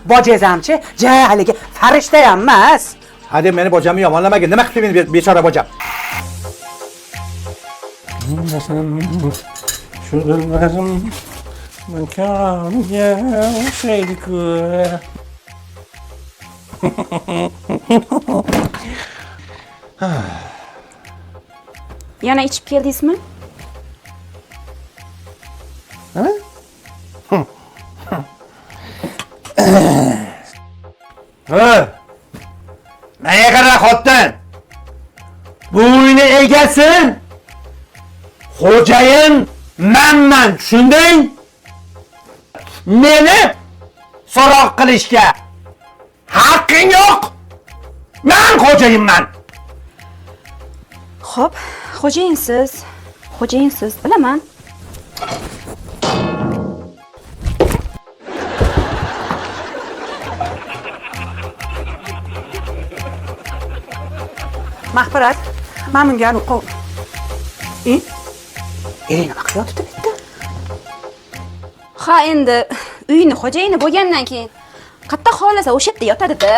bojazamchi, haligi farishta ham emas. Hadi meni bojamni yomonlamagin. Nima qilib meni bechora bojam? Shu dilbarim makonga o'xshaydi-ku. Yana ichib keldingizmi? Nega qara xotin? Bu uyni egasi xo'jayin menman, tushunding? Meni so'roq qilishga haqqing yo'q. Men xo'jayinman. Xo'p, xo'jayinsiz, bilaman. Mahfirat, men bunga nima qilyapti bitta? Ha, endi uyni xo'jayini bo'lgandan keyin qatta xohlasa o'sha yerda yotadi-da.